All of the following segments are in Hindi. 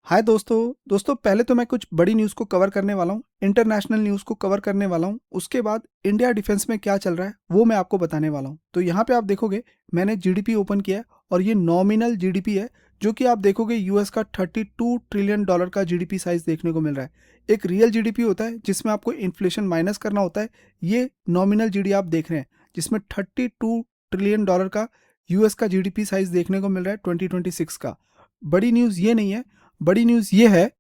हाय दोस्तों पहले तो मैं कुछ बड़ी न्यूज़ को कवर करने वाला हूँ, इंटरनेशनल न्यूज़ को कवर करने वाला हूँ। उसके बाद इंडिया डिफेंस में क्या चल रहा है वो मैं आपको बताने वाला हूँ। तो यहाँ पे आप देखोगे मैंने जीडीपी ओपन किया है और ये नॉमिनल जीडीपी है, जो कि आप देखोगे यूएस का 32 ट्रिलियन डॉलर का जीडीपी साइज देखने को मिल रहा है। एक रियल जीडीपी होता है जिसमें आपको इन्फ्लेशन माइनस करना होता है। ये नॉमिनल जीडी आप देख रहे हैं जिसमें 32 ट्रिलियन डॉलर का यूएस का जीडीपी साइज देखने को मिल रहा है 2026 का। बड़ी न्यूज़ ये नहीं है, बड़ी न्यूज़ ये है।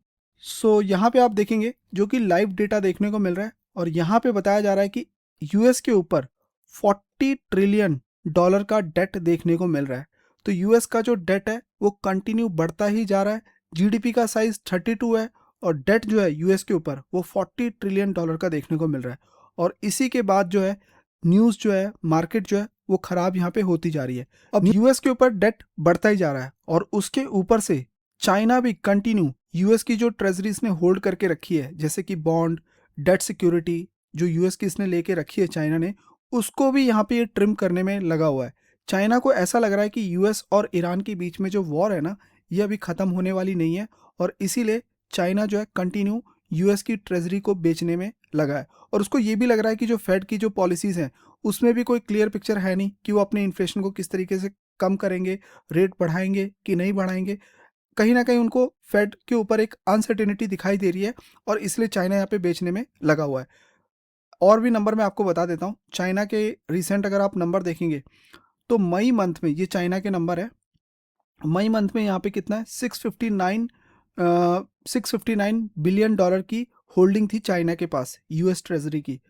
यहाँ पे आप देखेंगे जो कि लाइव डेटा देखने को मिल रहा है और यहाँ पे बताया जा रहा है कि यूएस के ऊपर 40 ट्रिलियन डॉलर का डेट देखने को मिल रहा है। तो यूएस का जो डेट है वो कंटिन्यू बढ़ता ही जा रहा है। जीडीपी का साइज 32 है और डेट जो है यूएस के ऊपर वो 40 ट्रिलियन डॉलर का देखने को मिल रहा है। और इसी के बाद जो है न्यूज़ जो है, मार्केट जो है वो खराब यहाँ पे होती जा रही है। अब यूएस के ऊपर डेट बढ़ता ही जा रहा है और उसके ऊपर से चाइना भी कंटिन्यू यूएस की जो ट्रेजरीज ने होल्ड करके रखी है, जैसे कि बॉन्ड, डेट सिक्योरिटी जो यूएस की इसने लेके रखी है चाइना ने, उसको भी यहाँ पे ये ट्रिम करने में लगा हुआ है। चाइना को ऐसा लग रहा है कि यूएस और ईरान के बीच में जो वॉर है ना, ये अभी ख़त्म होने वाली नहीं है और इसीलिए चाइना जो है कंटिन्यू यूएस की ट्रेजरी को बेचने में लगा है। और उसको ये भी लग रहा है कि जो फेड की जो पॉलिसीज़ हैं उसमें भी कोई क्लियर पिक्चर है नहीं कि वो अपने इन्फ्लेशन को किस तरीके से कम करेंगे, रेट बढ़ाएंगे कि नहीं बढ़ाएंगे। कहीं ना कहीं उनको फेड के ऊपर एक अनसर्टेनिटी दिखाई दे रही है और इसलिए चाइना यहाँ पे बेचने में लगा हुआ है। और भी नंबर मैं आपको बता देता हूँ, चाइना के रिसेंट अगर आप नंबर देखेंगे तो मई मंथ में, ये चाइना के नंबर है, मई मंथ में यहाँ पे कितना है, 659 बिलियन डॉलर की होल्डिंग थी चाइना के पास यूएस ट्रेजरी की।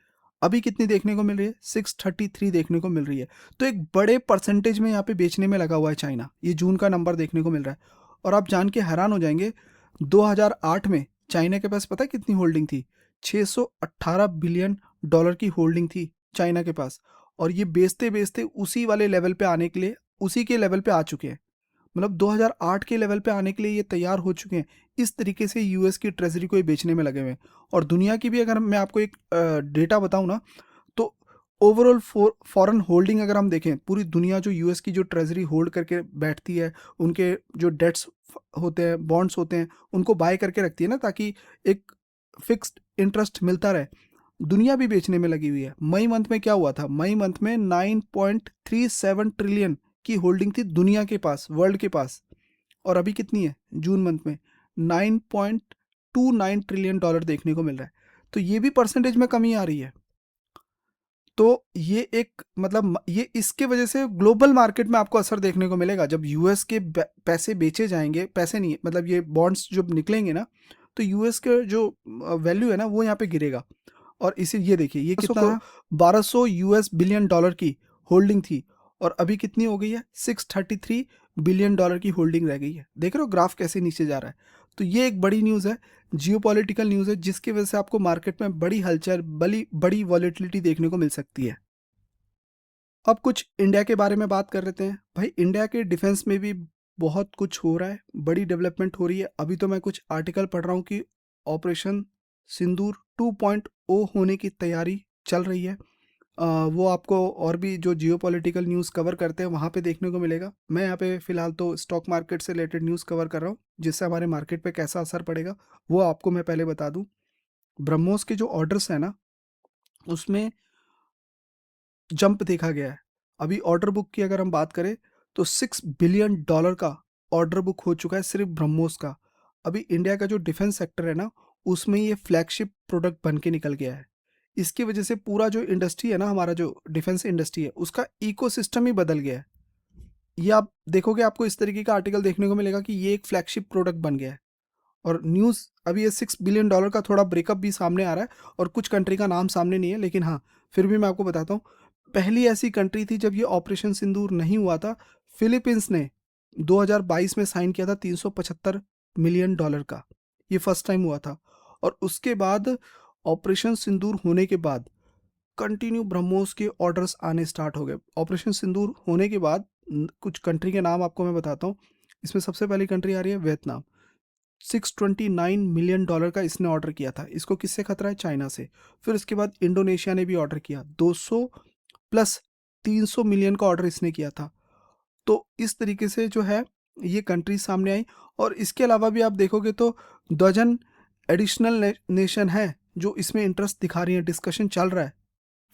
अभी कितनी देखने को मिल रही है, 633 देखने को मिल रही है। तो एक बड़े परसेंटेज में यहाँ पे बेचने में लगा हुआ है चाइना। ये जून का नंबर देखने को मिल रहा है और आप जान के हैरान हो जाएंगे, 2008 में चाइना के पास पता है कितनी होल्डिंग थी, 618 बिलियन डॉलर की होल्डिंग थी चाइना के पास। और ये बेचते बेचते उसी वाले लेवल पे आने के लिए, उसी के लेवल पे आ चुके हैं। मतलब 2008 के लेवल पे आने के लिए ये तैयार हो चुके हैं। इस तरीके से यूएस की ट्रेजरी को ये बेचने में लगे हुए हैं। और दुनिया की भी अगर मैं आपको एक डेटा बताऊं ना, तो ओवरऑल फॉरेन होल्डिंग अगर हम देखें, पूरी दुनिया जो यूएस की जो ट्रेजरी होल्ड करके बैठती है, उनके जो डेट्स होते हैं, बॉन्ड्स होते हैं, उनको बाय करके रखती है ना, ताकि एक फिक्स्ड इंटरेस्ट मिलता रहे, दुनिया भी बेचने में लगी हुई है। मई मंथ में क्या हुआ था, मई मंथ में 9.37 ट्रिलियन की होल्डिंग थी दुनिया के पास, वर्ल्ड के पास। और अभी कितनी है जून मंथ में, 9.29 ट्रिलियन डॉलर देखने को मिल रहा है। तो ये भी परसेंटेज में कमी आ रही है। तो ये एक मतलब ये इसके वजह से ग्लोबल मार्केट में आपको असर देखने को मिलेगा। जब यूएस के पैसे बेचे जाएंगे, पैसे नहीं मतलब ये बॉन्ड्स जब निकलेंगे ना, तो यूएस के जो वैल्यू है ना वो यहाँ पे गिरेगा। और इसी ये देखिए ये कितना था, 1200 यूएस बिलियन डॉलर की होल्डिंग थी और अभी कितनी हो गई है, 633 बिलियन डॉलर की होल्डिंग रह गई है। देख रहे हो ग्राफ कैसे नीचे जा रहा है। तो ये एक बड़ी न्यूज़ है, जियोपॉलिटिकल न्यूज़ है, जिसकी वजह से आपको मार्केट में बड़ी हलचल, बड़ी बड़ी वॉलेटिलिटी देखने को मिल सकती है। अब कुछ इंडिया के बारे में बात कर लेते हैं। भाई इंडिया के डिफेंस में भी बहुत कुछ हो रहा है, बड़ी डेवलपमेंट हो रही है। अभी तो मैं कुछ आर्टिकल पढ़ रहा हूँ कि ऑपरेशन सिंदूर 2.0 होने की तैयारी चल रही है। वो आपको और भी जो जियोपॉलिटिकल न्यूज़ कवर करते हैं वहाँ पे देखने को मिलेगा। मैं यहाँ पे फ़िलहाल तो स्टॉक मार्केट से रिलेटेड न्यूज़ कवर कर रहा हूँ, जिससे हमारे मार्केट पे कैसा असर पड़ेगा वो आपको मैं पहले बता दूँ। ब्रह्मोस के जो ऑर्डर्स हैं ना, उसमें जंप देखा गया है। अभी ऑर्डर बुक की अगर हम बात करें तो 6 बिलियन डॉलर का ऑर्डर बुक हो चुका है सिर्फ ब्रह्मोस का। अभी इंडिया का जो डिफेंस सेक्टर है ना, उसमें ये फ्लैगशिप प्रोडक्ट बन के निकल गया है। इसकी वजह से पूरा जो इंडस्ट्री है ना, हमारा जो डिफेंस इंडस्ट्री है, उसका इकोसिस्टम ही बदल गया है। ये आप देखोगे, आपको इस तरीके का आर्टिकल देखने को मिलेगा कि ये एक फ्लैगशिप प्रोडक्ट बन गया है। और न्यूज़ अभी ये 6 बिलियन डॉलर का थोड़ा ब्रेकअप भी सामने आ रहा है और कुछ कंट्री का नाम सामने नहीं है, लेकिन हाँ फिर भी मैं आपको बताता हूँ। पहली ऐसी कंट्री थी जब ये ऑपरेशन सिंदूर नहीं हुआ था, फिलीपींस ने 2022 में साइन किया था 375 मिलियन डॉलर का। ये फर्स्ट टाइम हुआ था। और उसके बाद ऑपरेशन सिंदूर होने के बाद कंटिन्यू ब्रह्मोस के ऑर्डर्स आने स्टार्ट हो गए। ऑपरेशन सिंदूर होने के बाद कुछ कंट्री के नाम आपको मैं बताता हूँ। इसमें सबसे पहली कंट्री आ रही है वियतनाम। 629 मिलियन डॉलर का इसने ऑर्डर किया था। इसको किससे खतरा है, चाइना से। फिर इसके बाद इंडोनेशिया ने भी ऑर्डर किया 200 प्लस 300 मिलियन का ऑर्डर इसने किया था। तो इस तरीके से जो है ये कंट्रीज सामने आई। और इसके अलावा भी आप देखोगे तो डजन एडिशनल नेशन है जो इसमें इंटरेस्ट दिखा रही हैं, डिस्कशन चल रहा है,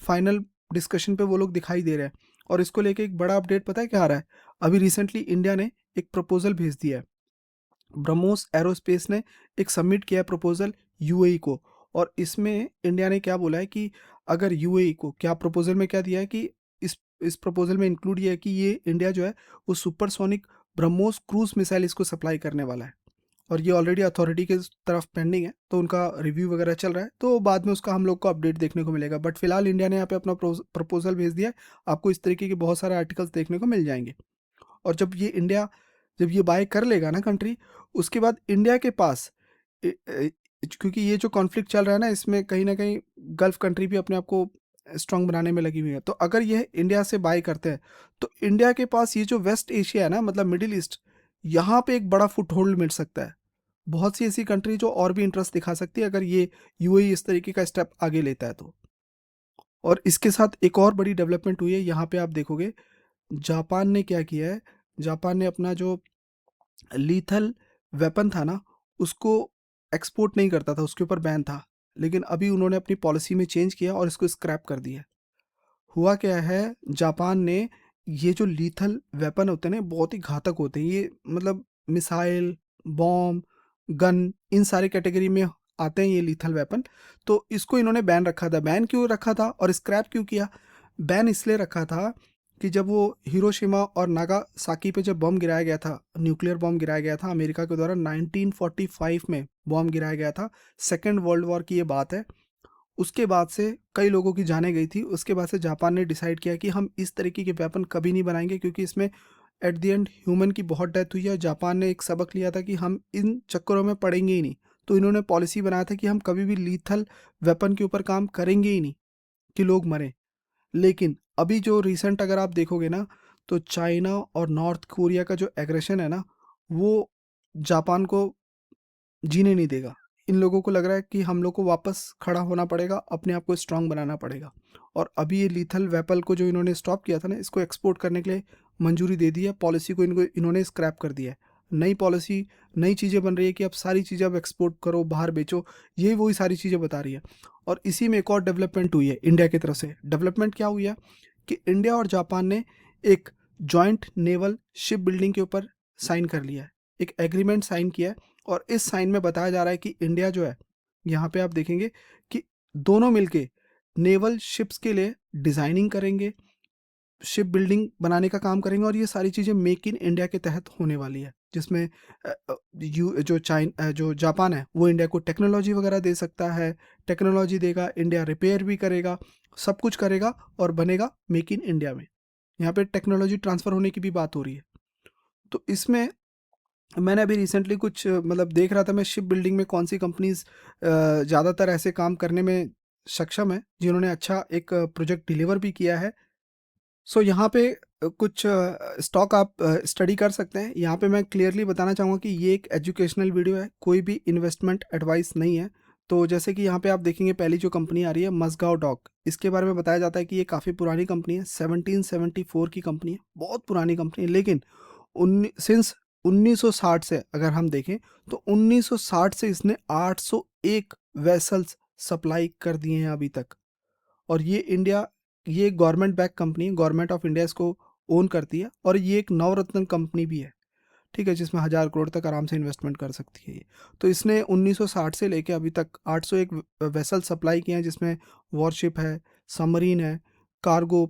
फाइनल डिस्कशन पे वो लोग दिखाई दे रहे हैं। और इसको लेके एक बड़ा अपडेट पता है क्या आ रहा है? अभी रिसेंटली इंडिया ने एक प्रपोजल भेज दिया है, ब्रह्मोस एरोस्पेस ने एक सबमिट किया है प्रपोजल यूएई को। और इसमें इंडिया ने क्या बोला है कि अगर यूएई को, क्या प्रपोजल में क्या दिया है कि इस प्रपोजल में इंक्लूड ये है कि ये इंडिया जो है वो सुपरसोनिक ब्रह्मोस क्रूज मिसाइल इसको सप्लाई करने वाला है। और ये ऑलरेडी अथॉरिटी के तरफ पेंडिंग है, तो उनका रिव्यू वगैरह चल रहा है, तो बाद में उसका हम लोग को अपडेट देखने को मिलेगा। बट फिलहाल इंडिया ने यहाँ पे अपना प्रपोजल भेज दिया है। आपको इस तरीके के बहुत सारे आर्टिकल्स देखने को मिल जाएंगे। और जब ये बाय कर लेगा ना कंट्री, उसके बाद इंडिया के पास क्योंकि ये जो कॉन्फ्लिक्ट चल रहा है ना, इसमें कहीं ना कहीं गल्फ कंट्री भी अपने आप को स्ट्रांग बनाने में लगी हुई है। तो अगर ये इंडिया से बाय करते हैं तो इंडिया के पास ये जो वेस्ट एशिया है ना, मतलब मिडिल ईस्ट, यहाँ पे एक बड़ा फुट होल्ड मिल सकता है। बहुत सी ऐसी कंट्री जो और भी इंटरेस्ट दिखा सकती है अगर ये यूएई इस तरीके का स्टेप आगे लेता है तो। और इसके साथ एक और बड़ी डेवलपमेंट हुई है, यहाँ पे आप देखोगे जापान ने क्या किया है। जापान ने अपना जो लीथल वेपन था ना, उसको एक्सपोर्ट नहीं करता था, उसके ऊपर बैन था। लेकिन अभी उन्होंने अपनी पॉलिसी में चेंज किया और इसको स्क्रैप कर दिया। हुआ क्या है, जापान ने ये जो लीथल वेपन होते हैं ना, बहुत ही घातक होते हैं ये, मतलब मिसाइल, बॉम्ब, गन, इन सारे कैटेगरी में आते हैं ये लीथल वेपन। तो इसको इन्होंने बैन रखा था। बैन क्यों रखा था और स्क्रैप क्यों किया? बैन इसलिए रखा था कि जब वो हिरोशिमा और नागासाकी पे जब बम गिराया गया था, न्यूक्लियर बम गिराया गया था अमेरिका के द्वारा 1945 में, बम गिराया गया था, सेकेंड वर्ल्ड वॉर की ये बात है। उसके बाद से कई लोगों की जानें गई थी। उसके बाद से जापान ने डिसाइड किया कि हम इस तरीके के वेपन कभी नहीं बनाएंगे, क्योंकि इसमें एट द एंड ह्यूमन की बहुत डेथ हुई है। जापान ने एक सबक लिया था कि हम इन चक्करों में पड़ेंगे ही नहीं। तो इन्होंने पॉलिसी बनाया था कि हम कभी भी लीथल वेपन के ऊपर काम करेंगे ही नहीं कि लोग मरें। लेकिन अभी जो रिसेंट अगर आप देखोगे ना, तो चाइना और नॉर्थ कोरिया का जो एग्रेशन है ना, वो जापान को जीने नहीं देगा। इन लोगों को लग रहा है कि हम लोग को वापस खड़ा होना पड़ेगा, अपने आप को स्ट्रांग बनाना पड़ेगा। और अभी ये लीथल वेपन को जो इन्होंने स्टॉप किया था ना, इसको एक्सपोर्ट करने के लिए मंजूरी दे दी है। पॉलिसी को इन्होंने स्क्रैप कर दिया है। नई पॉलिसी, नई चीज़ें बन रही है कि अब सारी चीज़ें अब एक्सपोर्ट करो, बाहर बेचो, ये वही सारी चीज़ें बता रही है। और इसी में एक और डेवलपमेंट हुई है इंडिया की तरफ से। डेवलपमेंट क्या हुई है कि इंडिया और जापान ने एक जॉइंट नेवल शिप बिल्डिंग के ऊपर साइन कर लिया है, एक एग्रीमेंट साइन किया है। और इस साइन में बताया जा रहा है कि इंडिया जो है, यहाँ पे आप देखेंगे कि दोनों मिलके नेवल शिप्स के लिए डिज़ाइनिंग करेंगे, शिप बिल्डिंग बनाने का काम करेंगे। और ये सारी चीज़ें मेक इन इंडिया के तहत होने वाली है, जिसमें जो जापान है वो इंडिया को टेक्नोलॉजी वगैरह दे सकता है, टेक्नोलॉजी देगा, इंडिया रिपेयर भी करेगा, सब कुछ करेगा और बनेगा मेक इन इंडिया में। यहाँ पे टेक्नोलॉजी ट्रांसफ़र होने की भी बात हो रही है। तो इसमें मैंने अभी रिसेंटली कुछ मतलब देख रहा था मैं, शिप बिल्डिंग में कौन सी कंपनीज ज़्यादातर ऐसे काम करने में सक्षम है, जिन्होंने अच्छा एक प्रोजेक्ट डिलीवर भी किया है। सो यहाँ पे कुछ स्टॉक आप स्टडी कर सकते हैं। यहाँ पे मैं क्लियरली बताना चाहूँगा कि ये एक एजुकेशनल वीडियो है, कोई भी इन्वेस्टमेंट एडवाइस नहीं है। तो जैसे कि यहाँ पे आप देखेंगे, पहली जो कंपनी आ रही है मज़गाओ डॉक, इसके बारे में बताया जाता है कि ये काफ़ी पुरानी कंपनी है, 1774 की कंपनी है, बहुत पुरानी कंपनी है। लेकिन सिंस 1960 से अगर हम देखें तो 1960 से इसने 801 वेसल्स सप्लाई कर दिए हैं अभी तक। और ये गवर्नमेंट बैक कंपनी है, गवर्नमेंट ऑफ इंडिया इसको ओन करती है। और ये एक नवरत्न कंपनी भी है, ठीक है, जिसमें 1000 करोड़ तक आराम से इन्वेस्टमेंट कर सकती है ये। तो इसने 1960 से लेके अभी तक 801 वेसल सप्लाई किए हैं, जिसमें वॉरशिप है, सबमरीन है, कार्गो,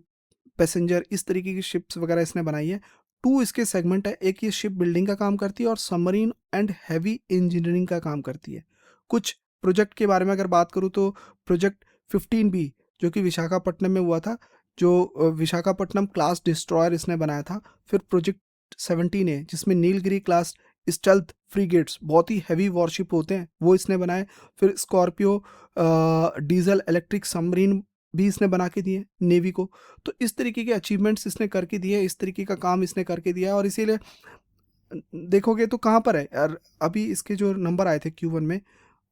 पैसेंजर, इस तरीके की शिप्स वगैरह इसने बनाई है। टू इसके सेगमेंट है, एक ये शिप बिल्डिंग का काम करती है और सबमरीन एंड हैवी इंजीनियरिंग का काम करती है। कुछ प्रोजेक्ट के बारे में अगर बात करूँ तो प्रोजेक्ट 15B जो कि विशाखापट्टनम में हुआ था, जो विशाखापट्टनम क्लास डिस्ट्रॉयर इसने बनाया था। फिर प्रोजेक्ट 17A जिसमें नीलगिरी क्लास स्टेल्थ फ्रीगेट्स, बहुत ही हैवी वॉरशिप होते हैं, वो इसने बनाए। फिर स्कॉर्पियो डीजल इलेक्ट्रिक सबमरीन भी इसने बना के दिए नेवी को। तो इस तरीके के अचीवमेंट्स इसने करके दिए, इस तरीके का काम इसने करके दिया। और इसीलिए देखोगे तो कहाँ पर है यार, अभी इसके जो नंबर आए थे Q1 में,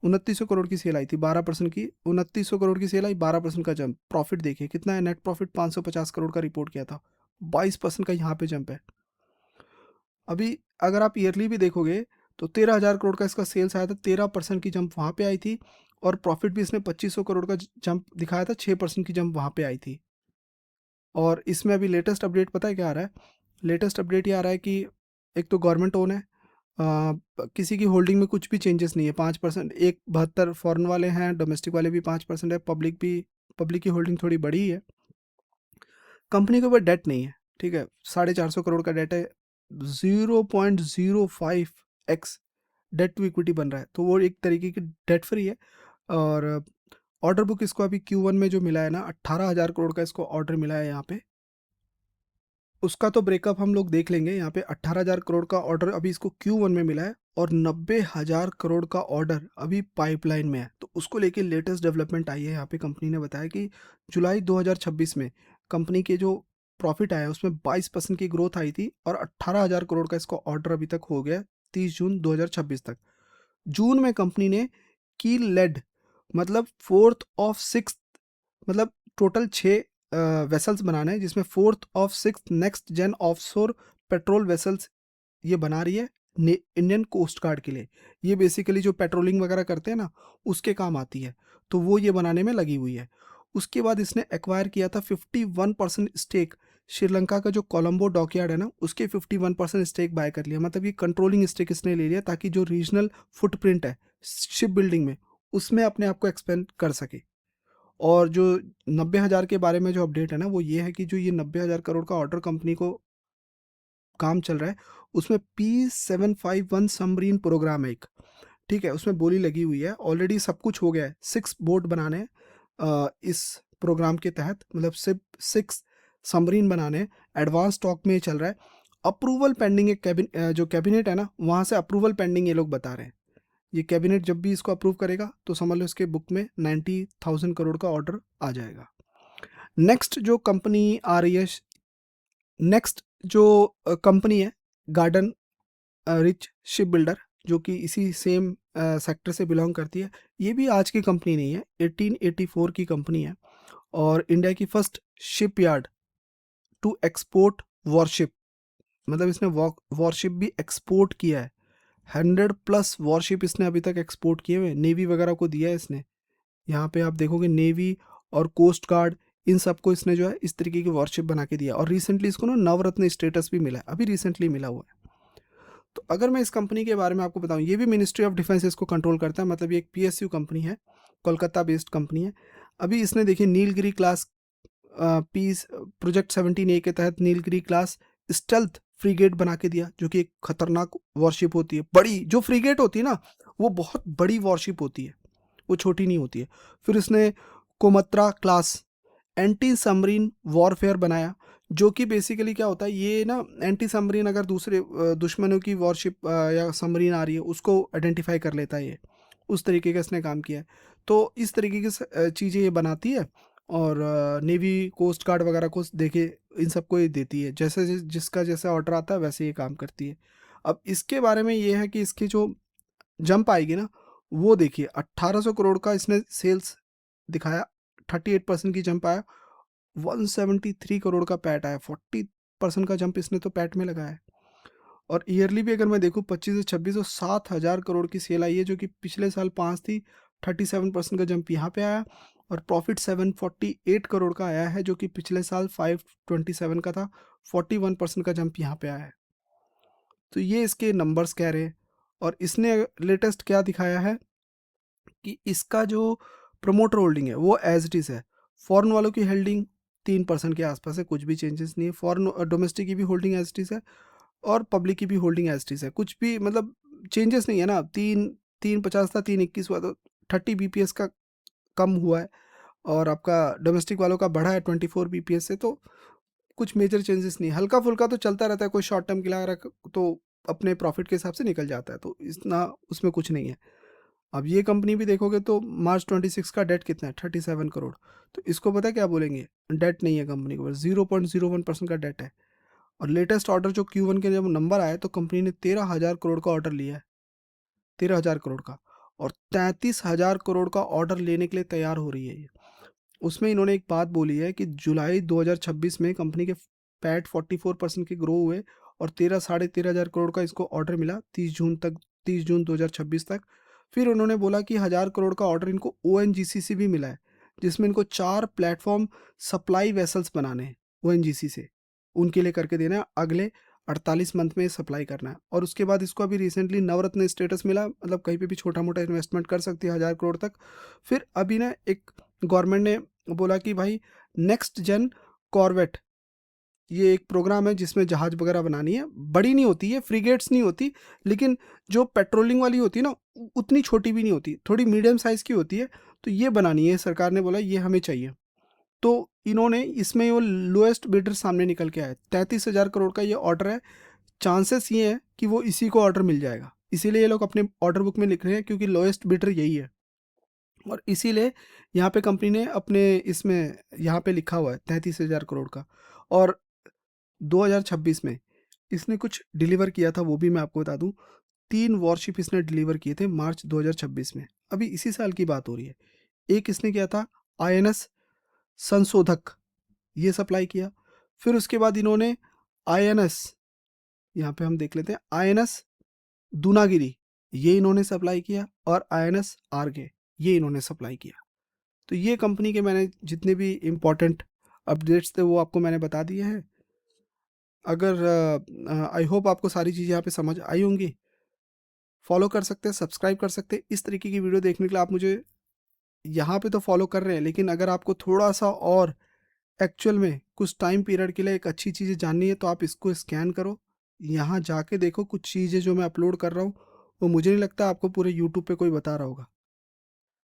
2900 करोड़ की सेल आई थी, 12% की, 2900 करोड़ की सेल आई, 12% का जंप। प्रॉफिट देखिए कितना है, नेट प्रॉफिट 550 करोड़ का रिपोर्ट किया था, 22% का यहाँ पे जंप है। अभी अगर आप ईयरली भी देखोगे तो 13,000 करोड़ का इसका सेल्स आया था, 13% की जंप वहाँ पे आई थी, और प्रॉफिट भी इसने 2500 करोड़ का जंप दिखाया था, 6% की जंप वहाँ पे आई थी। और इसमें अभी लेटेस्ट अपडेट पता है क्या आ रहा है? लेटेस्ट अपडेट ये आ रहा है कि एक तो गवर्नमेंट ओन है, किसी की होल्डिंग में कुछ भी चेंजेस नहीं है, 5%, एक 72 फॉरेन वाले हैं, डोमेस्टिक वाले भी 5% है, पब्लिक की होल्डिंग थोड़ी बड़ी है। कंपनी के ऊपर डेट नहीं है, ठीक है, 450 करोड़ का डेट है, 0.05x डेट टू इक्विटी बन रहा है, तो वो एक तरीके की डेट फ्री है। और ऑर्डर बुक इसको अभी Q1 में जो मिला है ना, 18,000 करोड़ का इसको ऑर्डर मिला है यहाँ पे। उसका तो ब्रेकअप हम लोग देख लेंगे। यहाँ पे 18,000 करोड़ का ऑर्डर अभी इसको Q1 में मिला है, और 90,000 करोड़ का ऑर्डर अभी पाइपलाइन में है। तो उसको लेके लेटेस्ट डेवलपमेंट आई है। यहाँ पे कंपनी ने बताया कि जुलाई 2026 में कंपनी के जो प्रॉफिट आया उसमें 22% की ग्रोथ आई थी, और 18,000 करोड़ का इसको ऑर्डर अभी तक हो गया 30 जून 2026 तक। जून में कंपनी ने की लेड, मतलब फोर्थ ऑफ सिक्स, मतलब टोटल 6 वेसल्स बनाने हैं, जिसमें fourth of six next gen offshore patrol vessels ये बना रही है इंडियन कोस्ट गार्ड के लिए। ये बेसिकली जो पेट्रोलिंग वगैरह करते हैं ना, उसके काम आती है, तो वो ये बनाने में लगी हुई है। उसके बाद इसने एक्वायर किया था 51% स्टेक, श्रीलंका का जो कोलंबो डॉकयार्ड है ना, उसके 51% स्टेक बाय कर लिया। मतलब ये कंट्रोलिंग स्टेक इसने ले लिया, ताकि जो रीजनल फुटप्रिंट है शिप बिल्डिंग में, उसमें अपने आप को एक्सपेंड कर सके। और जो 90,000 के बारे में जो अपडेट है ना, वो ये है कि जो ये 90,000 करोड़ का ऑर्डर कंपनी को काम चल रहा है, उसमें P751 सबमरीन प्रोग्राम है एक, ठीक है, उसमें बोली लगी हुई है, ऑलरेडी सब कुछ हो गया है, 6 बोट बनाने हैं इस प्रोग्राम के तहत, मतलब सिर्फ 6 सबमरीन बनाने हैं, एडवांस स्टॉक में चल रहा है। अप्रूवल पेंडिंग है, जो कैबिनेट है ना, वहाँ से अप्रूवल पेंडिंग ये लोग बता रहे हैं। ये कैबिनेट जब भी इसको अप्रूव करेगा तो समझ लो इसके बुक में 90,000 करोड़ का ऑर्डर आ जाएगा। नेक्स्ट जो कंपनी आ रही है, नेक्स्ट जो कंपनी है, गार्डन रिच शिप बिल्डर, जो कि इसी सेम सेक्टर से बिलोंग करती है। ये भी आज की कंपनी नहीं है, 1884 की कंपनी है, और इंडिया की first shipyard to export warship, मतलब इसने वॉरशिप भी एक्सपोर्ट किया है। 100+ वॉरशिप इसने अभी तक एक्सपोर्ट किए हुए, नेवी वगैरह को दिया है इसने। यहाँ पे आप देखोगे नेवी और कोस्ट गार्ड, इन सबको इसने जो है इस तरीके की वॉरशिप बना के दिया, और रिसेंटली इसको ना नवरत्न स्टेटस भी मिला है, अभी रिसेंटली मिला हुआ है। तो अगर मैं इस कंपनी के बारे में आपको बताऊं, ये भी मिनिस्ट्री ऑफ डिफेंस इसको कंट्रोल करता है, मतलब ये एक PSU कंपनी है, कोलकाता बेस्ड कंपनी है। अभी इसने देखिए Nilgiri class piece project 17A के तहत नीलगिरी क्लास स्टेल्थ फ्रीगेट बना के दिया, जो कि एक खतरनाक वॉरशिप होती है। बड़ी जो फ्रीगेट होती है ना, वो बहुत बड़ी वॉरशिप होती है, वो छोटी नहीं होती है। फिर इसने कोमत्रा क्लास एंटी सबमरीन वॉरफेयर बनाया, जो कि बेसिकली क्या होता है, ये ना एंटी सबमरीन, अगर दूसरे दुश्मनों की वॉरशिप या सबमरीन आ रही है, उसको आइडेंटिफाई कर लेता है ये, उस तरीके का इसने काम किया है। तो इस तरीके की चीज़ें ये बनाती है, और नेवी कोस्ट गार्ड वगैरह को देखे इन सबको ये देती है, जैसे जिसका जैसा ऑर्डर आता है वैसे ये काम करती है। अब इसके बारे में ये है कि इसकी जो जंप आएगी ना, वो देखिए 1800 करोड़ का इसने सेल्स दिखाया, 38% की जंप आया, 173 करोड़ का पैट आया, 40% का जंप इसने तो पैट में लगाया है। और ईयरली भी अगर मैं देखूँ 25 से 26, तो 7,000 करोड़ की सेल आई है, जो कि पिछले साल 5 थी, 37% का जंप यहाँ पे आया। और प्रॉफिट 748 करोड़ का आया है, जो कि पिछले साल 527 का था, 41% का जंप यहाँ पे आया है। तो ये इसके नंबर्स कह रहे हैं। और इसने लेटेस्ट क्या दिखाया है कि इसका जो प्रमोटर होल्डिंग है वो एज इट इज़ है। फॉरेन वालों की होल्डिंग 3% के आसपास है, कुछ भी चेंजेस नहीं है। फॉरेन डोमेस्टिक की भी होल्डिंग एज इट इज़ है, और पब्लिक की भी होल्डिंग एज इट इज़ है, कुछ भी मतलब चेंजेस नहीं है ना। 350 था, 321 हुआ, तो 30 BPS का कम हुआ है। और आपका डोमेस्टिक वालों का बढ़ा है 24 BPS से, तो कुछ मेजर चेंजेस नहीं। हल्का फुल्का तो चलता रहता है, कोई शॉर्ट टर्म की लगा रहा तो अपने प्रॉफिट के हिसाब से निकल जाता है, तो इतना उसमें कुछ नहीं है। अब ये कंपनी भी देखोगे तो मार्च 26 का डेट कितना है, 37 करोड़। तो इसको पता है क्या बोलेंगे, डेट नहीं है कंपनी के पास, 0.01% का डेट है। और लेटेस्ट ऑर्डर जो Q1 के जब नंबर आए, तो कंपनी ने 13,000 करोड़ का ऑर्डर लिया है, 13,000 करोड़ का, और 33,000 करोड़ का ऑर्डर लेने के लिए तैयार हो रही है ये। उसमें इन्होंने एक बात बोली है कि जुलाई 2026 में कंपनी के पैट 44% के ग्रो हुए, और 13-13.5 करोड़ का इसको ऑर्डर मिला 30 जून 2026 तक। फिर उन्होंने बोला कि 1000 करोड़ का ऑर्डर इनको ONGC से भी मिला है, जिसमें इनको 4 प्लेटफॉर्म सप्लाई वेसल्स बनाने हैं ONGC से, उनके लिए करके देना है, अगले 48 मंथ में सप्लाई करना है। और उसके बाद इसको अभी रिसेंटली नवरत्न स्टेटस मिला, मतलब कहीं पे भी छोटा मोटा इन्वेस्टमेंट कर सकती है 1000 करोड़ तक। फिर अभी ना एक गवर्नमेंट ने बोला कि भाई नेक्स्ट जेन कॉर्वेट, ये एक प्रोग्राम है जिसमें जहाज वगैरह बनानी है, बड़ी नहीं होती है, फ्रिगेट्स नहीं होती, लेकिन जो पेट्रोलिंग वाली होती है ना उतनी छोटी भी नहीं होती, थोड़ी मीडियम साइज़ की होती है, तो ये बनानी है। सरकार ने बोला ये हमें चाहिए, तो इन्होंने इसमें वो लोएस्ट बिडर सामने निकल के आया, 33,000 करोड़ का ये ऑर्डर है। चांसेस ये हैं कि वो इसी को ऑर्डर मिल जाएगा, इसीलिए ये लोग अपने ऑर्डर बुक में लिख रहे हैं, क्योंकि लोएस्ट बिडर यही है। और इसीलिए यहाँ पे कंपनी ने अपने इसमें यहाँ पे लिखा हुआ है 33,000 करोड़ का। और 2026 में इसने कुछ डिलीवर किया था, वो भी मैं आपको बता दूं। 3 वॉरशिप इसने डिलीवर किए थे मार्च 2026 में, अभी इसी साल की बात हो रही है। एक इसने किया था INS संशोधक, ये सप्लाई किया। फिर उसके बाद इन्होंने INS, यहाँ पे हम देख लेते हैं, INS दूनागिरी, ये इन्होंने सप्लाई किया। और INS आर्गे, ये इन्होंने सप्लाई किया। तो ये कंपनी के मैंने जितने भी इम्पोर्टेंट अपडेट्स थे वो आपको मैंने बता दिए हैं। अगर आई होप आपको सारी चीज़ें यहाँ पे समझ आई होंगी। फॉलो कर सकते हैं, सब्सक्राइब कर सकते हैं। इस तरीके की वीडियो देखने के लिए आप मुझे यहाँ पे तो फॉलो कर रहे हैं, लेकिन अगर आपको थोड़ा सा और एक्चुअल में कुछ टाइम पीरियड के लिए एक अच्छी चीज़ें जाननी है, तो आप इसको स्कैन करो, यहाँ जाके देखो। कुछ चीज़ें जो मैं अपलोड कर रहा हूँ वो मुझे नहीं लगता आपको पूरे यूट्यूब पे कोई बता रहा होगा।